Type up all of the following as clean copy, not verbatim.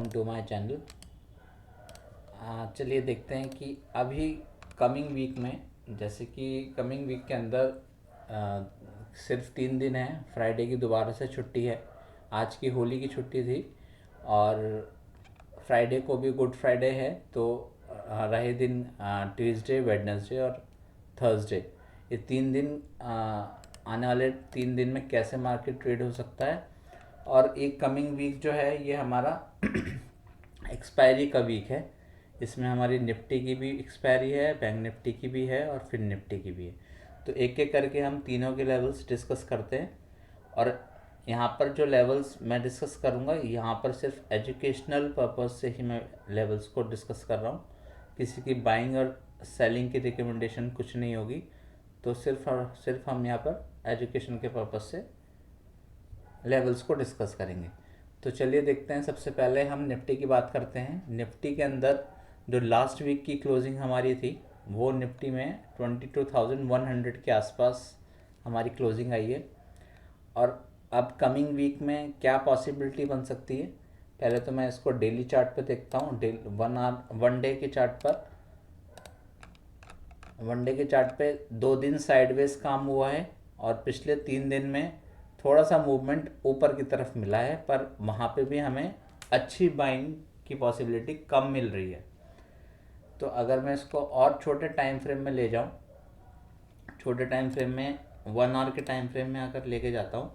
To my channel. चलिए देखते हैं कि अभी कमिंग वीक में, जैसे कि कमिंग वीक के अंदर सिर्फ 3 दिन है। फ्राइडे की दोबारा से छुट्टी है। आज की होली की छुट्टी थी और फ्राइडे को भी गुड फ्राइडे है, तो रहे दिन ट्यूसडे, वेडनेसडे और थर्सडे। ये 3 दिन आने वाले 3 दिन में कैसे मार्केट ट्रेड हो सकता है। और एक कमिंग वीक जो है ये हमारा एक्सपायरी का वीक है। इसमें हमारी निफ्टी की भी एक्सपायरी है, बैंक निफ्टी की भी है और फिर निफ्टी की भी है। तो एक एक करके हम तीनों के लेवल्स डिस्कस करते हैं। और यहाँ पर जो लेवल्स मैं डिस्कस करूँगा, यहाँ पर सिर्फ एजुकेशनल पर्पस से ही मैं लेवल्स को डिस्कस कर रहा हूँ। किसी की बाइंग और सेलिंग की रिकमेंडेशन कुछ नहीं होगी। तो सिर्फ और सिर्फ हम यहाँ पर एजुकेशन के पर्पस से लेवल्स को डिस्कस करेंगे। तो चलिए देखते हैं। सबसे पहले हम निफ्टी की बात करते हैं। निफ्टी के अंदर जो लास्ट वीक की क्लोजिंग हमारी थी, वो निफ्टी में 22,100 के आसपास हमारी क्लोजिंग आई है। और अब कमिंग वीक में क्या पॉसिबिलिटी बन सकती है, पहले तो मैं इसको डेली चार्ट पे देखता हूँ। वन डे के चार्ट पे 2 दिन साइडवेज काम हुआ है और पिछले 3 दिन में थोड़ा सा मूवमेंट ऊपर की तरफ मिला है, पर वहाँ पे भी हमें अच्छी बाइंग की पॉसिबिलिटी कम मिल रही है। तो अगर मैं इसको और छोटे टाइम फ्रेम में ले जाऊँ, छोटे टाइम फ्रेम में 1 आवर के टाइम फ्रेम में अगर लेके जाता हूँ,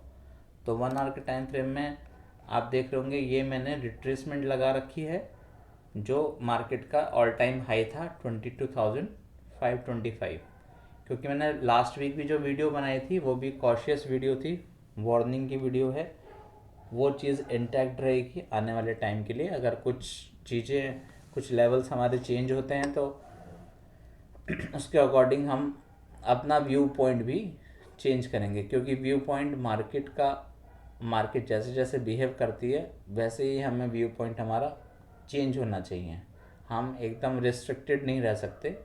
तो 1 आवर के टाइम फ्रेम में आप देख रहे होंगे ये मैंने रिट्रेसमेंट लगा रखी है, जो मार्केट का ऑल टाइम हाई था 22,525। क्योंकि मैंने लास्ट वीक भी जो वीडियो बनाई थी वो भी कॉशियस वीडियो थी, वार्निंग की वीडियो है। वो चीज़ इंटैक्ट रहेगी आने वाले टाइम के लिए। अगर कुछ चीज़ें, कुछ लेवल्स हमारे चेंज होते हैं तो उसके अकॉर्डिंग हम अपना व्यू पॉइंट भी चेंज करेंगे। क्योंकि व्यू पॉइंट मार्केट जैसे जैसे बिहेव करती है वैसे ही हमें व्यू पॉइंट हमारा चेंज होना चाहिए। हम एकदम रिस्ट्रिक्टेड नहीं रह सकते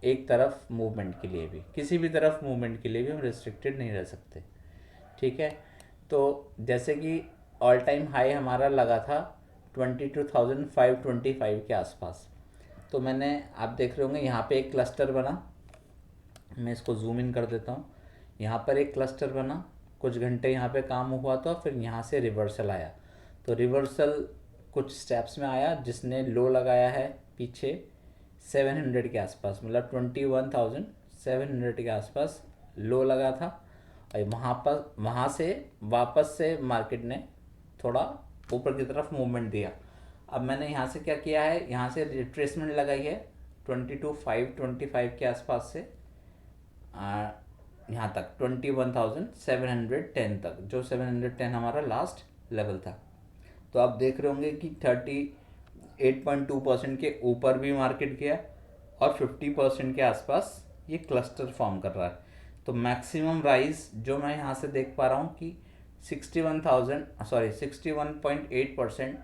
एक तरफ मूवमेंट के लिए भी, किसी भी तरफ मूवमेंट के लिए भी हम रिस्ट्रिक्टेड नहीं रह सकते। ठीक है। तो जैसे कि ऑल टाइम हाई हमारा लगा था 22,525 के आसपास। तो मैंने, आप देख रहे होंगे यहाँ पे एक क्लस्टर बना। मैं इसको जूम इन कर देता हूँ। यहाँ पर एक क्लस्टर बना, कुछ घंटे यहाँ पे काम हुआ था, फिर यहाँ से रिवर्सल आया। तो रिवर्सल कुछ स्टेप्स में आया, जिसने लो लगाया है पीछे 700 के आसपास, मतलब 21,700 के आसपास लो लगा था। और वहाँ से वापस से मार्केट ने थोड़ा ऊपर की तरफ मूवमेंट दिया। अब मैंने यहाँ से क्या किया है, यहाँ से रिट्रेसमेंट लगाई है 22,525 के आसपास से यहाँ तक 21,710 तक, जो 710 हमारा लास्ट लेवल था। तो आप देख रहे होंगे कि 38.2% के ऊपर भी मार्केट गया और 50% के आसपास ये क्लस्टर फॉर्म कर रहा है। तो मैक्सिमम राइज जो मैं यहाँ से देख पा रहा हूँ कि 61.8%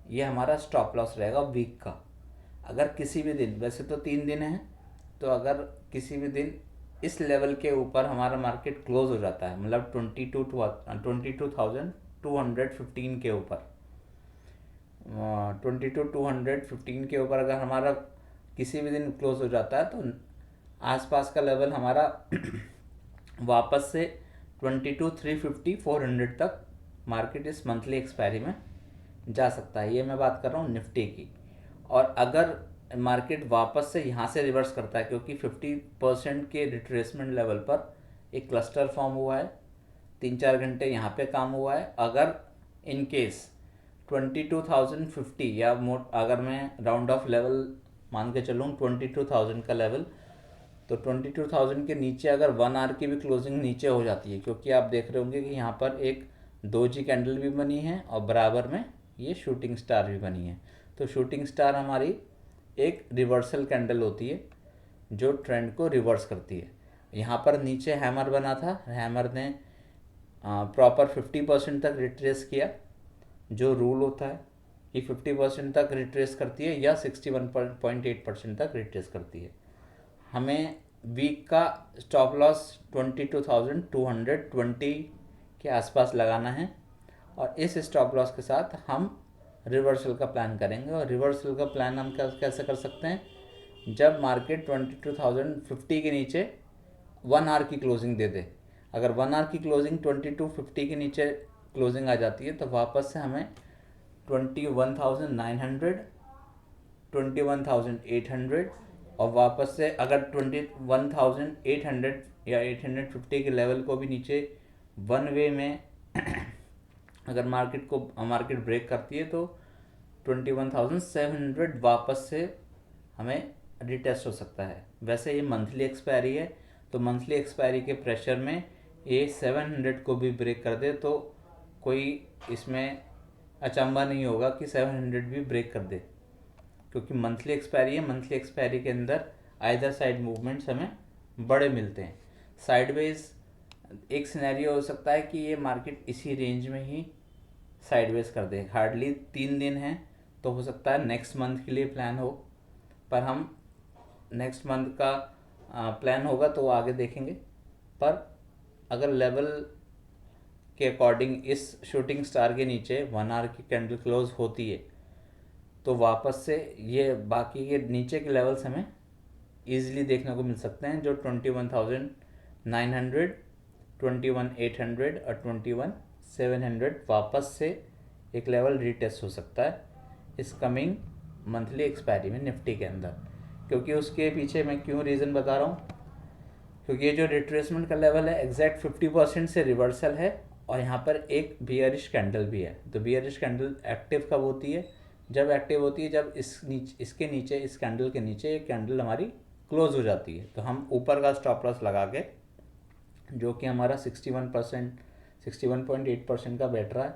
ये हमारा स्टॉप लॉस रहेगा वीक का। अगर किसी भी दिन, वैसे तो 3 दिन है, तो अगर किसी भी दिन इस लेवल के ऊपर हमारा मार्केट क्लोज हो जाता है, मतलब 22,215 के ऊपर, 22,215 के ऊपर अगर हमारा किसी भी दिन क्लोज हो जाता है, तो आसपास का लेवल हमारा वापस से 22,350 400 तक मार्केट इस मंथली एक्सपायरी में जा सकता है। ये मैं बात कर रहा हूँ निफ्टी की। और अगर मार्केट वापस से यहाँ से रिवर्स करता है, क्योंकि 50% के रिट्रेसमेंट लेवल पर एक क्लस्टर फॉर्म हुआ है, 3-4 घंटे यहाँ पे काम हुआ है। अगर इन केस 22,050 या अगर मैं राउंड ऑफ लेवल मान के चलूँ 22,000 का लेवल, तो 22,000 के नीचे अगर 1 आवर की भी क्लोजिंग नीचे हो जाती है, क्योंकि आप देख रहे होंगे कि यहाँ पर एक दोजी कैंडल भी बनी है और बराबर में ये शूटिंग स्टार भी बनी है। तो शूटिंग स्टार हमारी एक रिवर्सल कैंडल होती है जो ट्रेंड को रिवर्स करती है। यहाँ पर नीचे हैमर बना था, हैमर ने प्रॉपर 50% तक रिट्रेस किया। जो रूल होता है कि 50% तक रिट्रेस करती है या 61.8% तक रिट्रेस करती है। हमें वीक का स्टॉप लॉस 22,220 के आसपास लगाना है और इस स्टॉप लॉस के साथ हम रिवर्सल का प्लान करेंगे। और रिवर्सल का प्लान हम कैसे कर सकते हैं, जब मार्केट 22,050 के नीचे 1 आवर की क्लोजिंग दे दे। अगर 1 आवर की क्लोजिंग 2250 के नीचे क्लोजिंग आ जाती है तो वापस से हमें 21,900, 21,800 और वापस से अगर 21,800 या 850 के लेवल को भी नीचे वन वे में अगर मार्केट ब्रेक करती है तो 21,700 वापस से हमें रिटेस्ट हो सकता है। वैसे ये मंथली एक्सपायरी है, तो मंथली एक्सपायरी के प्रेशर में ये 700 को भी ब्रेक कर दे तो कोई इसमें अचंभा नहीं होगा कि 700 भी ब्रेक कर दे, क्योंकि मंथली एक्सपायरी है। मंथली एक्सपायरी के अंदर आइदर साइड मूवमेंट्स हमें बड़े मिलते हैं। साइडवेज एक सिनेरियो हो सकता है कि ये मार्केट इसी रेंज में ही साइडवेज कर दे। हार्डली 3 दिन हैं तो हो सकता है नेक्स्ट मंथ के लिए प्लान हो, पर हम नेक्स्ट मंथ का प्लान होगा तो आगे देखेंगे। पर अगर लेवल के अकॉर्डिंग इस शूटिंग स्टार के नीचे 1 आवर की कैंडल क्लोज होती है तो वापस से ये बाकी के नीचे के लेवल्स हमें ईजिली देखने को मिल सकते हैं, जो 21,900, 21,800 और 21,700 वापस से एक लेवल रीटेस्ट हो सकता है इस कमिंग मंथली एक्सपायरी में निफ्टी के अंदर। क्योंकि उसके पीछे मैं क्यों रीज़न बता रहा हूँ, क्योंकि ये जो रिट्रेसमेंट का लेवल है एग्जैक्ट 50% से रिवर्सल है और यहाँ पर एक बियरिश कैंडल भी है। तो बियरिश कैंडल एक्टिव कब होती है, जब एक्टिव होती है जब इसके नीचे, इस कैंडल के नीचे एक कैंडल हमारी क्लोज हो जाती है। तो हम ऊपर का स्टॉप लॉस लगा के, जो कि हमारा 61%, 61.8% का बैठ रहा है,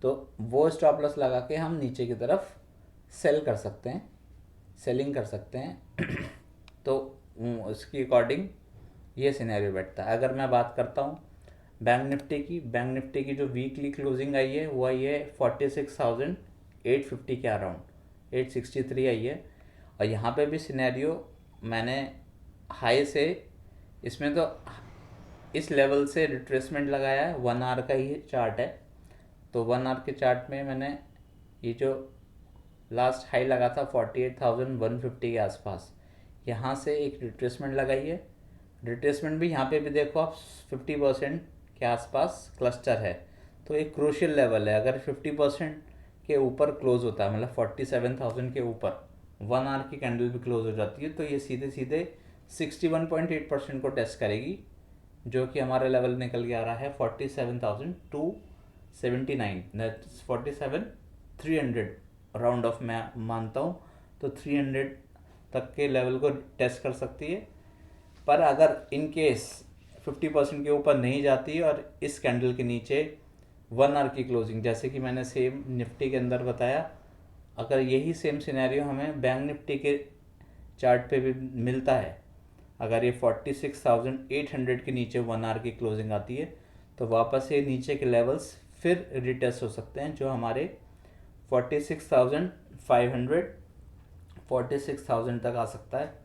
तो वो स्टॉप लॉस लगा के हम नीचे की तरफ सेल कर सकते हैं, सेलिंग कर सकते हैं। तो उसकी अकॉर्डिंग ये सिनेरियो बैठता है। अगर मैं बात करता हूँ बैंक निफ्टी की जो वीकली क्लोजिंग आई है वो आई है 46,850 के अराउंड, 863 आई है। और यहाँ पे भी सिनेरियो मैंने हाई से, इसमें तो इस लेवल से रिट्रेसमेंट लगाया है, 1 आवर का ही चार्ट है। तो 1 आवर के चार्ट में मैंने ये जो लास्ट हाई लगा था 48,150 के आसपास, यहाँ से एक रिट्रेसमेंट लगाई है। रिट्रेसमेंट भी यहाँ पे भी देखो आप 50% के आसपास क्लस्टर है, तो एक क्रूशियल लेवल है। अगर 50% के ऊपर क्लोज होता है, मतलब 47,000 के ऊपर 1 आवर की कैंडल भी क्लोज हो जाती है, तो ये सीधे सीधे 61.8% को टेस्ट करेगी, जो कि हमारा लेवल निकल के आ रहा है 47,279, 47,300 राउंड ऑफ मैं मानता हूँ। तो 300 तक के लेवल को टेस्ट कर सकती है। पर अगर इन केस 50% के ऊपर नहीं जाती और इस कैंडल के नीचे 1 आवर की क्लोजिंग, जैसे कि मैंने सेम निफ्टी के अंदर बताया, अगर यही सेम सिनेरियो हमें बैंक निफ्टी के चार्ट पे भी मिलता है, अगर ये 46,800 के नीचे 1 आवर की क्लोजिंग आती है तो वापस ये नीचे के लेवल्स फिर रिटेस्ट हो सकते हैं, जो हमारे 46,500, 46,000 तक आ सकता है।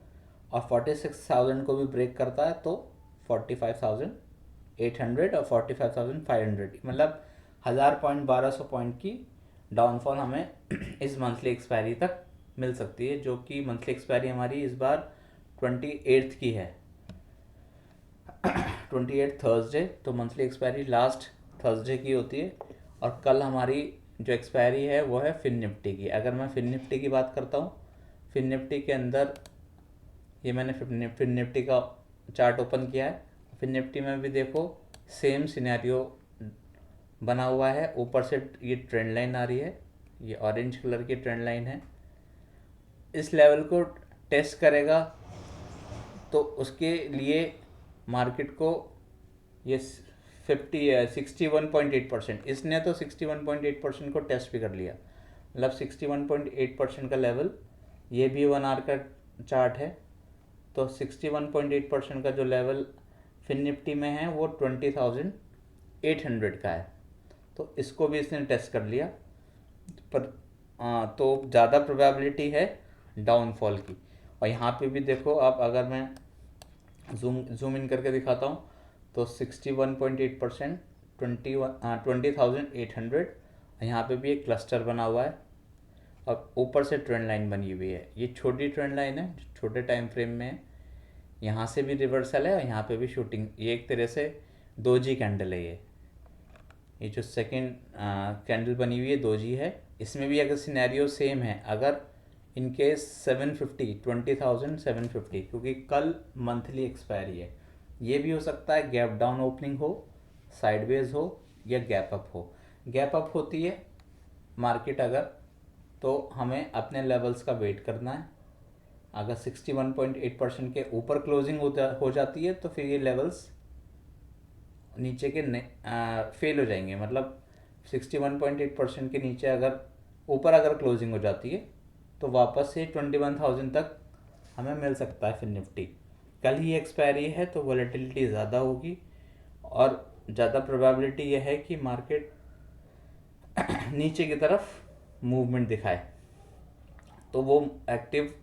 और 46,000 को भी ब्रेक करता है तो 45,800 और 45,500, मतलब 1000 पॉइंट, 1200 पॉइंट की डाउनफॉल हमें इस मंथली एक्सपायरी तक मिल सकती है, जो कि मंथली एक्सपायरी हमारी इस बार 28 की है, 28 थर्सडे। तो मंथली एक्सपायरी लास्ट थर्सडे की होती है। और कल हमारी जो एक्सपायरी है वो है फिन निफ्टी की। अगर मैं फिन निफ्टी की बात करता हूँ, फिन निफ्टी के अंदर ये मैंने फिन निफ्टी का चार्ट ओपन किया है। फिन निफ्टी में भी देखो सेम सिनेरियो बना हुआ है। ऊपर से ये ट्रेंड लाइन आ रही है, ये ऑरेंज कलर की ट्रेंड लाइन है। इस लेवल को टेस्ट करेगा तो उसके लिए मार्केट को ये 61.8%, इसने तो 61.8% को टेस्ट भी कर लिया, मतलब 61.8% का लेवल, ये भी 1 आवर का चार्ट है। तो 61.8% का जो लेवल फिन निफ्टी में है वो 20,800 का है, तो इसको भी इसने टेस्ट कर लिया। पर तो ज़्यादा प्रोबेबिलिटी है डाउनफॉल की। और यहाँ पे भी देखो आप, अगर मैं जूम इन करके दिखाता हूँ तो 61.8%, 20,800, यहाँ पे भी एक क्लस्टर बना हुआ है और ऊपर से ट्रेंड लाइन बनी हुई है। ये छोटी ट्रेंड लाइन है, छोटे टाइम फ्रेम में है। यहाँ से भी रिवर्सल है और यहाँ पे भी शूटिंग। ये एक तरह से दोजी कैंडल है। ये जो सेकंड कैंडल बनी हुई है दोजी है। इसमें भी अगर सिनेरियो सेम है, अगर इन केस 750 20,750, क्योंकि कल मंथली एक्सपायरी है, ये भी हो सकता है गैप डाउन ओपनिंग हो, साइडवेज हो या गैप अप हो। गैप अप होती है मार्केट अगर, तो हमें अपने लेवल्स का वेट करना है। अगर 61.8% के ऊपर क्लोजिंग हो जाती है तो फिर ये लेवल्स नीचे के फेल हो जाएंगे। मतलब 61.8% के नीचे अगर ऊपर अगर क्लोजिंग हो जाती है तो वापस से 21,000 तक हमें मिल सकता है फिर निफ्टी। कल ही एक्सपायरी है तो वॉलेटिलिटी ज़्यादा होगी और ज़्यादा प्रोबेबिलिटी यह है कि मार्केट नीचे की तरफ मूवमेंट दिखाए। तो वो एक्टिव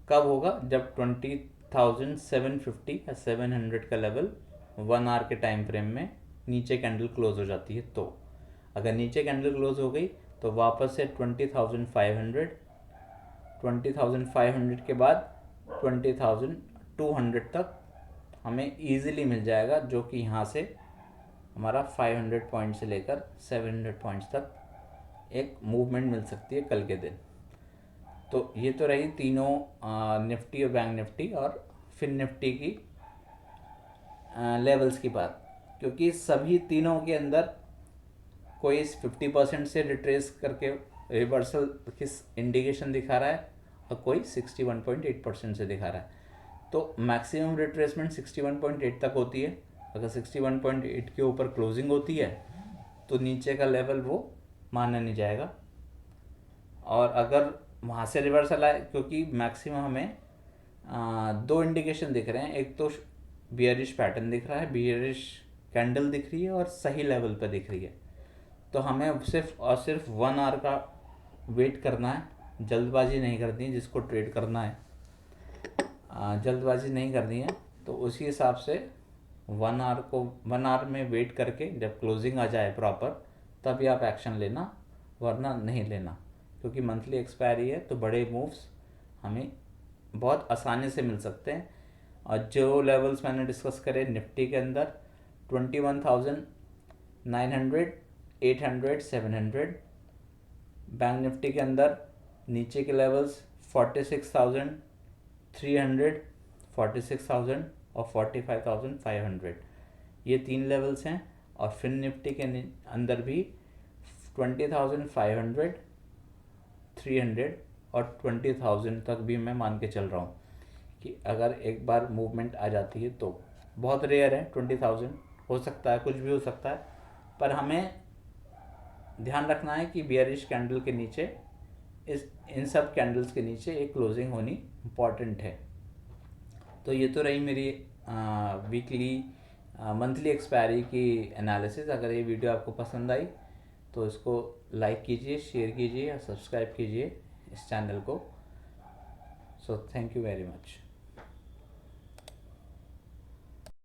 कब होगा? जब 20,750 या 700 का लेवल 1 आवर के टाइम फ्रेम में नीचे कैंडल क्लोज हो जाती है। तो अगर नीचे कैंडल क्लोज हो गई तो वापस से 20,500 के बाद 20,200 तक हमें ईज़िली मिल जाएगा, जो कि यहाँ से हमारा 500 पॉइंट से लेकर 700 पॉइंट्स तक एक मूवमेंट मिल सकती है कल के दिन। तो ये तो रही तीनों निफ्टी और बैंक निफ्टी और फिर निफ्टी की लेवल्स की बात, क्योंकि सभी तीनों के अंदर कोई 50% से रिट्रेस करके रिवर्सल किस इंडिकेशन दिखा रहा है और कोई 61.8% से दिखा रहा है। तो मैक्सिमम रिट्रेसमेंट 61.8 तक होती है। अगर 61.8 के ऊपर क्लोजिंग होती है तो नीचे का लेवल वो माना नहीं जाएगा। और अगर वहाँ से रिवर्सल आए, क्योंकि मैक्सिमम हमें दो इंडिकेशन दिख रहे हैं, एक तो बियरिश पैटर्न दिख रहा है, बियरिश कैंडल दिख रही है और सही लेवल पर दिख रही है। तो हमें सिर्फ और सिर्फ 1 आवर का वेट करना है, जल्दबाजी नहीं करनी है। जिसको ट्रेड करना है जल्दबाजी नहीं करनी है, तो उसी हिसाब से 1 आवर में वेट करके जब क्लोजिंग आ जाए प्रॉपर तभी आप एक्शन लेना, वरना नहीं लेना। क्योंकि मंथली एक्सपायरी है तो बड़े मूव्स हमें बहुत आसानी से मिल सकते हैं। और जो लेवल्स मैंने डिस्कस करे निफ्टी के अंदर 21,900, 800, 700, बैंक निफ्टी के अंदर नीचे के लेवल्स 46,300, 46,000 और 45,500, ये तीन लेवल्स हैं। और फिर निफ्टी के अंदर भी 20,500, 300 और 20,000 तक भी मैं मान के चल रहा हूँ कि अगर एक बार मूवमेंट आ जाती है तो। बहुत रेयर है, 20,000 हो सकता है, कुछ भी हो सकता है, पर हमें ध्यान रखना है कि बियरिश कैंडल के नीचे इन सब कैंडल्स के नीचे एक क्लोजिंग होनी इम्पॉर्टेंट है। तो ये तो रही मेरी वीकली मंथली एक्सपायरी की एनालिसिस। अगर ये वीडियो आपको पसंद आई तो इसको लाइक कीजिए, शेयर कीजिए और सब्सक्राइब कीजिए इस चैनल को। So thank you very much.